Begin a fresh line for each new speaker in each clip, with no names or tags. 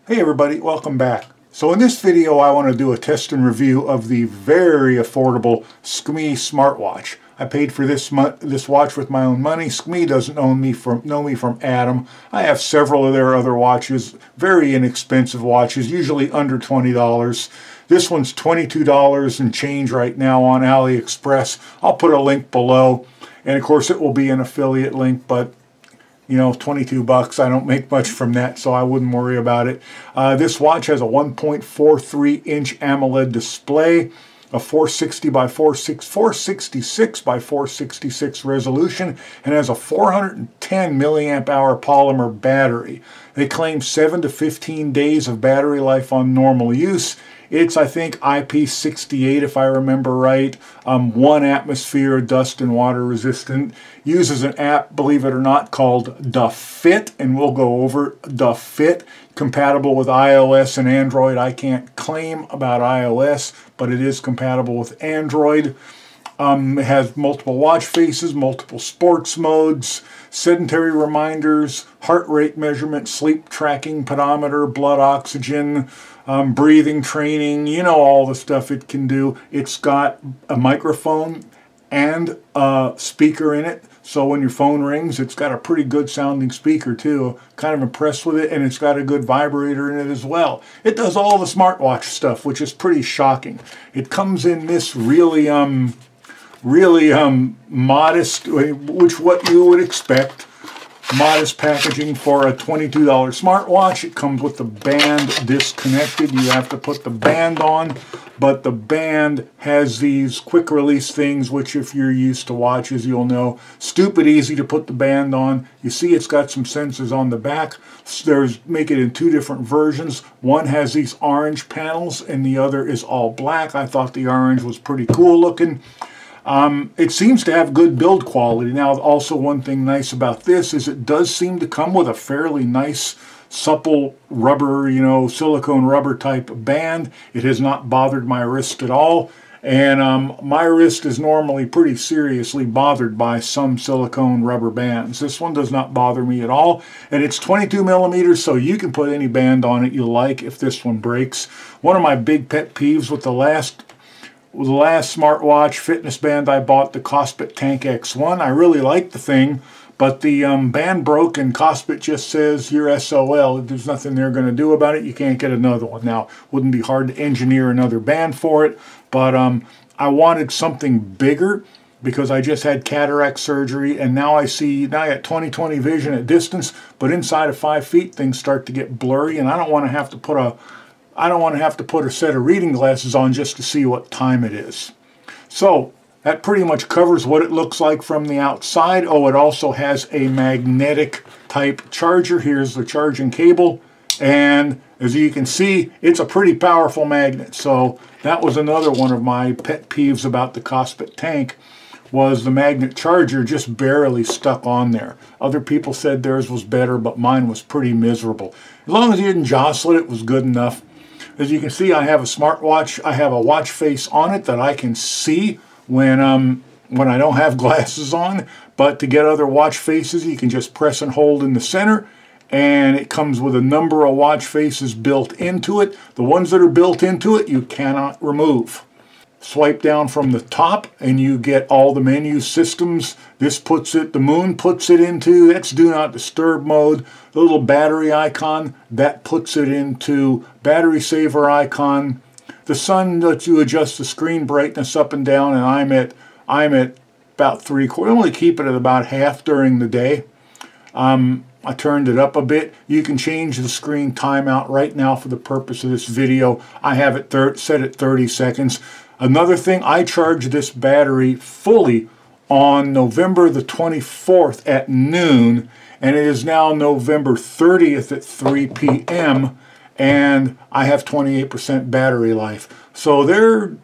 Hey everybody, welcome back. So in this video I want to do a test and review of the very affordable Skmei smartwatch. I paid for this watch with my own money. Skmei doesn't know me from Adam. I have several of their other watches, very inexpensive watches, usually under $20. This one's $22 and change right now on AliExpress. I'll put a link below, and of course it will be an affiliate link, but you know, 22 bucks. I don't make much from that, so I wouldn't worry about it. This watch has a 1.43-inch AMOLED display, a 466 by 466 resolution, and has a 410 milliamp hour polymer battery. They claim 7 to 15 days of battery life on normal use. It's, I think, IP68 if I remember right. 1 atmosphere, dust and water resistant. Uses an app, believe it or not, called the Fit, and we'll go over the Fit. Compatible with iOS and Android. I can't claim about iOS, but it is compatible with Android. It has multiple watch faces, multiple sports modes, sedentary reminders, heart rate measurement, sleep tracking, pedometer, blood oxygen, breathing training, you know, all the stuff it can do. It's got a microphone and a speaker in it, so when your phone rings, it's got a pretty good sounding speaker too. Kind of impressed with it, and it's got a good vibrator in it as well. It does all the smartwatch stuff, which is pretty shocking. It comes in this really modest, which what you would expect, modest packaging for a $22 smartwatch. It comes with the band disconnected. You have to put the band on, but the band has these quick release things, which if you're used to watches, you'll know. Stupid easy to put the band on. You see it's got some sensors on the back. Make it in 2 different versions. One has these orange panels and the other is all black. I thought the orange was pretty cool looking. It seems to have good build quality. Now, also one thing nice about this is it does seem to come with a fairly nice, supple rubber, you know, silicone rubber type band. It has not bothered my wrist at all. And my wrist is normally pretty seriously bothered by some silicone rubber bands. This one does not bother me at all. And it's 22 millimeters, so you can put any band on it you like if this one breaks. One of my big pet peeves with the last smartwatch fitness band I bought, the Cosbit Tank X1. I really like the thing, but the band broke and Cosbit just says you're SOL. There's nothing they're going to do about it. You can't get another one. Now, wouldn't be hard to engineer another band for it, but I wanted something bigger because I just had cataract surgery, and now I got 20/20 vision at distance, but inside of 5 feet things start to get blurry, and I don't want to have to put a set of reading glasses on just to see what time it is. So that pretty much covers what it looks like from the outside. Oh, it also has a magnetic type charger. Here's the charging cable. And as you can see, it's a pretty powerful magnet. So that was another one of my pet peeves about the Cosbit Tank, was the magnet charger just barely stuck on there. Other people said theirs was better, but mine was pretty miserable. As long as you didn't jostle it, it was good enough. As you can see, I have a smartwatch. I have a watch face on it that I can see when I don't have glasses on. But to get other watch faces, you can just press and hold in the center, and it comes with a number of watch faces built into it. The ones that are built into it, you cannot remove. Swipe down from the top and you get all the menu systems. This puts it, the moon puts it into, that's do not disturb mode. The little battery icon, that puts it into battery saver icon. The sun lets you adjust the screen brightness up and down, and I'm at about 3/4. I only keep it at about half during the day. I turned it up a bit. You can change the screen timeout right now for the purpose of this video. I have it set at 30 seconds. Another thing, I charged this battery fully on November the 24th at noon, and it is now November 30th at 3 p.m., and I have 28% battery life. So their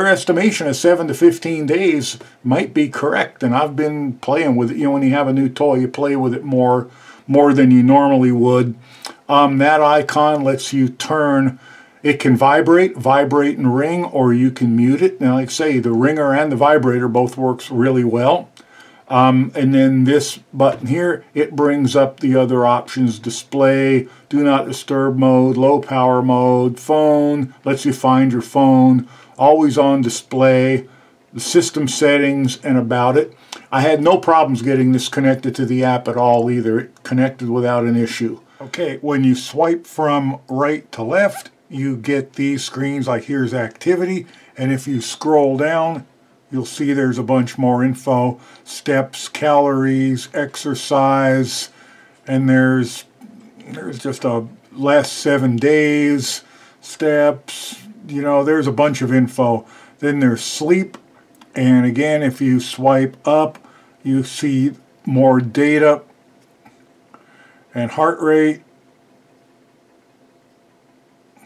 estimation of 7 to 15 days might be correct, and I've been playing with it. You know, when you have a new toy, you play with it more than you normally would. That icon lets you turn. It can vibrate and ring, or you can mute it. Now, like I say, the ringer and the vibrator both works really well. And then this button here, it brings up the other options: display, do not disturb mode, low power mode, phone, lets you find your phone, always on display, the system settings, and about it. I had no problems getting this connected to the app at all either. It connected without an issue. Okay, when you swipe from right to left, you get these screens like here's activity, and if you scroll down, you'll see there's a bunch more info: steps, calories, exercise, and there's just a last 7 days, steps, you know, there's a bunch of info. Then there's sleep, and again, if you swipe up, you see more data and heart rate.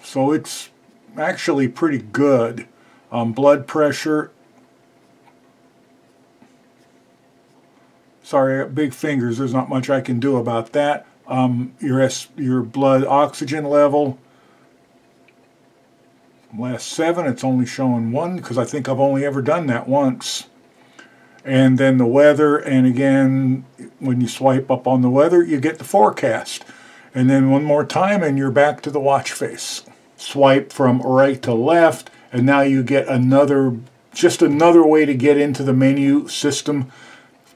So it's actually pretty good. Blood pressure. Sorry, I got big fingers. There's not much I can do about that. Your blood oxygen level. Last 7, it's only showing 1 because I think I've only ever done that once. And then the weather, and again, when you swipe up on the weather, you get the forecast. And then one more time, and you're back to the watch face. Swipe from right to left, and now you get just another way to get into the menu system.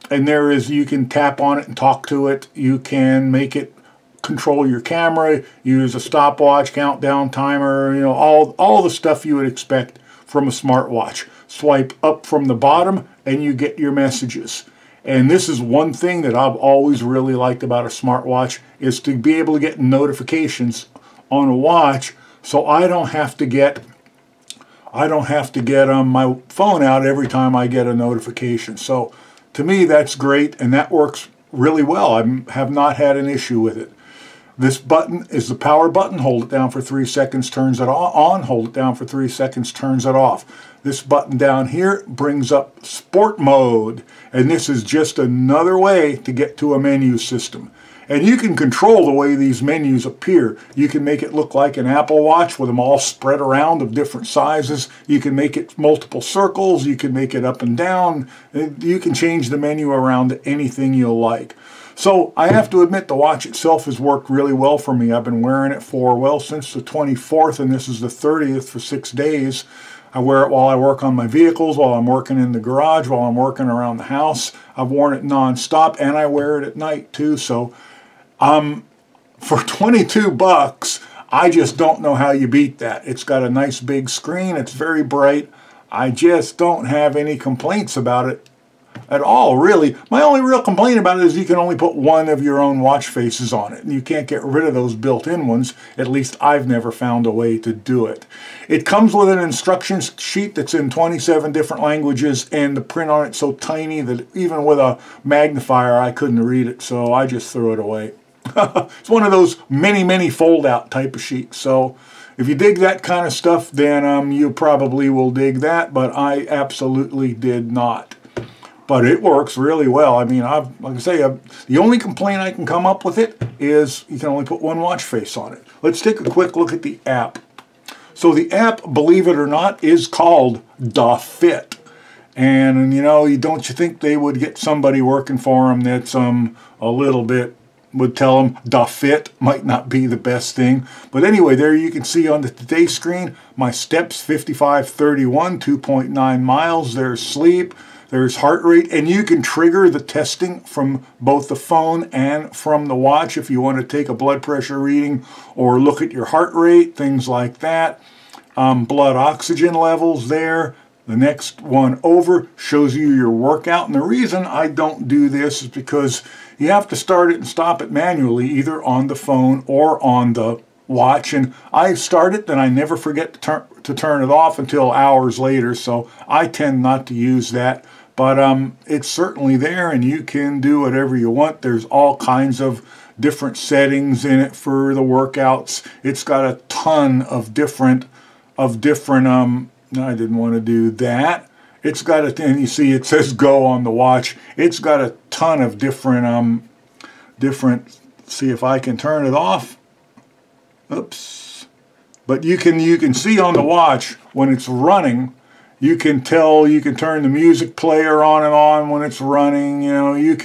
And there is, you can tap on it and talk to it. You can make it control your camera, use a stopwatch, countdown timer, you know, all the stuff you would expect from a smartwatch. Swipe up from the bottom and you get your messages. And this is one thing that I've always really liked about a smartwatch, is to be able to get notifications on a watch, so I don't have to get my phone out every time I get a notification. So to me, that's great, and that works really well. I have not had an issue with it. This button is the power button. Hold it down for 3 seconds, turns it on. Hold it down for 3 seconds, turns it off. This button down here brings up sport mode, and this is just another way to get to a menu system. And you can control the way these menus appear. You can make it look like an Apple Watch with them all spread around of different sizes. You can make it multiple circles. You can make it up and down. You can change the menu around to anything you like. So I have to admit, the watch itself has worked really well for me. I've been wearing it for, well, since the 24th, and this is the 30th, for 6 days. I wear it while I work on my vehicles, while I'm working in the garage, while I'm working around the house. I've worn it non-stop, and I wear it at night too. So for 22 bucks, I just don't know how you beat that. It's got a nice big screen. It's very bright. I just don't have any complaints about it at all, really. My only real complaint about it is you can only put one of your own watch faces on it, and you can't get rid of those built-in ones. At least I've never found a way to do it. It comes with an instructions sheet that's in 27 different languages, and the print on it's so tiny that even with a magnifier I couldn't read it, so I just threw it away. It's one of those many fold-out type of sheets. So if you dig that kind of stuff, then you probably will dig that, but I absolutely did not. But it works really well. I mean, like I say, the only complaint I can come up with it is you can only put one watch face on it. Let's take a quick look at the app. So the app, believe it or not, is called Da Fit. And, you know, don't you think they would get somebody working for them that's a little bit, would tell them Da Fit might not be the best thing. But anyway, there you can see on the today screen, my steps, 5531, 2.9 miles. There's sleep. There's heart rate, and you can trigger the testing from both the phone and from the watch if you want to take a blood pressure reading or look at your heart rate, things like that. Blood oxygen levels there. The next one over shows you your workout, and the reason I don't do this is because you have to start it and stop it manually, either on the phone or on the watch, and I start it, then I never forget to turn it off until hours later, so I tend not to use that. But it's certainly there, and you can do whatever you want. There's all kinds of different settings in it for the workouts. It's got a ton of different, no, I didn't want to do that. It's got a, and you see it says go on the watch. It's got a ton of different, see if I can turn it off. Oops. But you can see on the watch when it's running, You can tell, you can turn the music player on and on when it's running. You know, you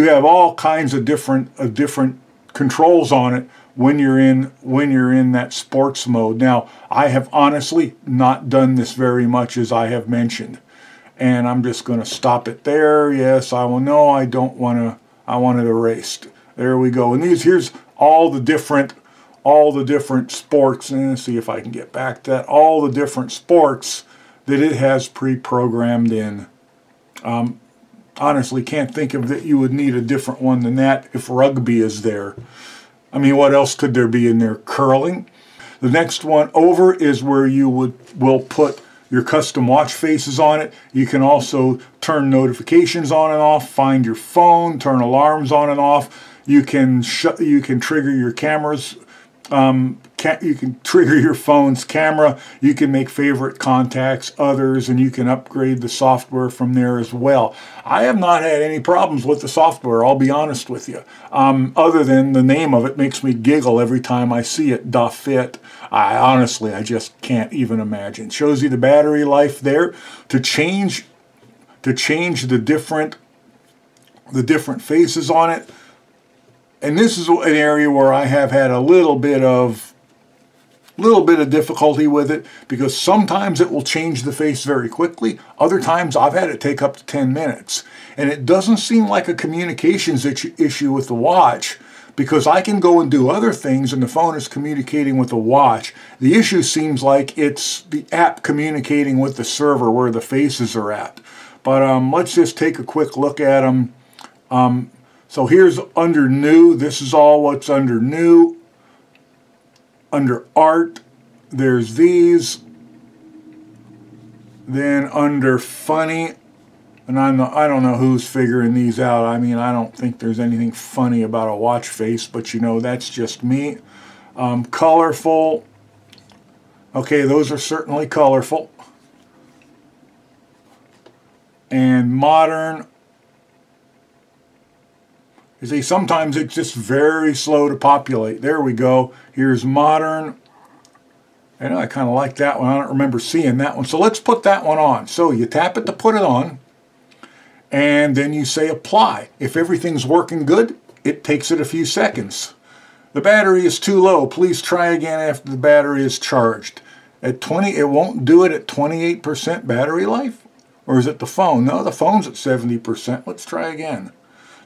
have all kinds of different controls on it when you're in that sports mode. Now, I have honestly not done this very much, as I have mentioned, and I'm just going to stop it there. Yes, I will. No, I don't want to. I want it erased. There we go. And here's all the different sports. And let's see if I can get back to that. All the different sports that it has pre-programmed in. Honestly, can't think of that you would need a different one than that if rugby is there. I mean, what else could there be in there? Curling. The next one over is where you will put your custom watch faces on it. You can also turn notifications on and off, find your phone, turn alarms on and off. You can trigger your cameras. You can trigger your phone's camera. You can make favorite contacts, others, and you can upgrade the software from there as well. I have not had any problems with the software, I'll be honest with you. Other than the name of it makes me giggle every time I see it, Da Fit. I just can't even imagine. Shows you the battery life there. To change the different faces on it. And this is an area where I have had a little bit of difficulty with it, because sometimes it will change the face very quickly. Other times I've had it take up to 10 minutes. And it doesn't seem like a communications issue with the watch, because I can go and do other things and the phone is communicating with the watch. The issue seems like it's the app communicating with the server where the faces are at. But let's just take a quick look at them. So here's under new. This is all what's under new. Under art, there's these. Then under funny, and I don't know who's figuring these out. I mean, I don't think there's anything funny about a watch face, but you know, that's just me. Colorful. Okay, those are certainly colorful. And modern. You see, sometimes it's just very slow to populate. There we go. Here's modern. And I kind of like that one. I don't remember seeing that one. So let's put that one on. So you tap it to put it on. And then you say apply. If everything's working good, it takes it a few seconds. The battery is too low. Please try again after the battery is charged. At 20, it won't do it at 28% battery life? Or is it the phone? No, the phone's at 70%. Let's try again.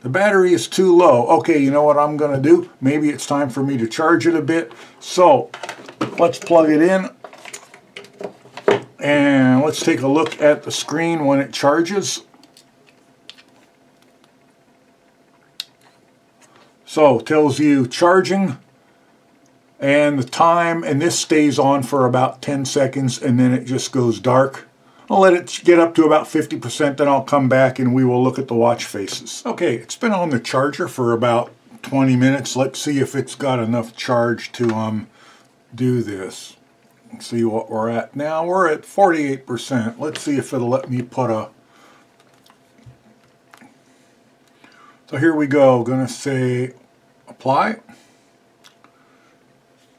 The battery is too low. Okay, you know what I'm going to do? Maybe it's time for me to charge it a bit. So, let's plug it in. And let's take a look at the screen when it charges. So, it tells you charging and the time, and this stays on for about 10 seconds and then it just goes dark. I'll let it get up to about 50%, then I'll come back and we will look at the watch faces. Okay, it's been on the charger for about 20 minutes. Let's see if it's got enough charge to do this. Let's see what we're at now. We're at 48%. Let's see if it'll let me put a... So here we go. Gonna say apply.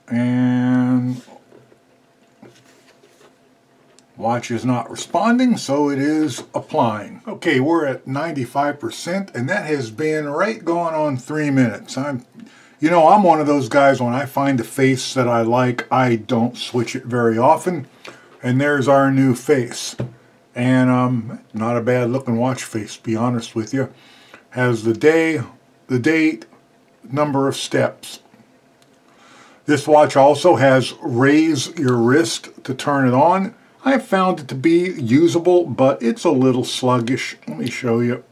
And watch is not responding, so it is applying. Okay, we're at 95%, and that has been right going on 3 minutes. I'm one of those guys, when I find a face that I like, I don't switch it very often. And there's our new face. And not a bad looking watch face, to be honest with you. Has the day, the date, number of steps. This watch also has raise your wrist to turn it on. I found it to be usable, but it's a little sluggish. Let me show you.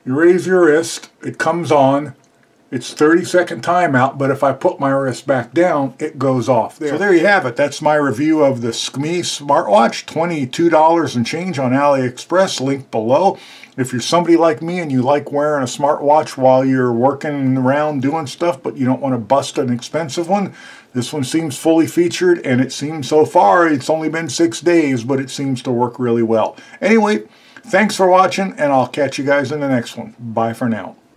You raise your wrist, it comes on. It's 30-second timeout, but if I put my wrist back down, it goes off. So there you have it. That's my review of the Skmei smartwatch, $22 and change on AliExpress, link below. If you're somebody like me and you like wearing a smartwatch while you're working around doing stuff, but you don't want to bust an expensive one, this one seems fully featured, and it seems so far, it's only been 6 days, but it seems to work really well. Anyway, thanks for watching, and I'll catch you guys in the next one. Bye for now.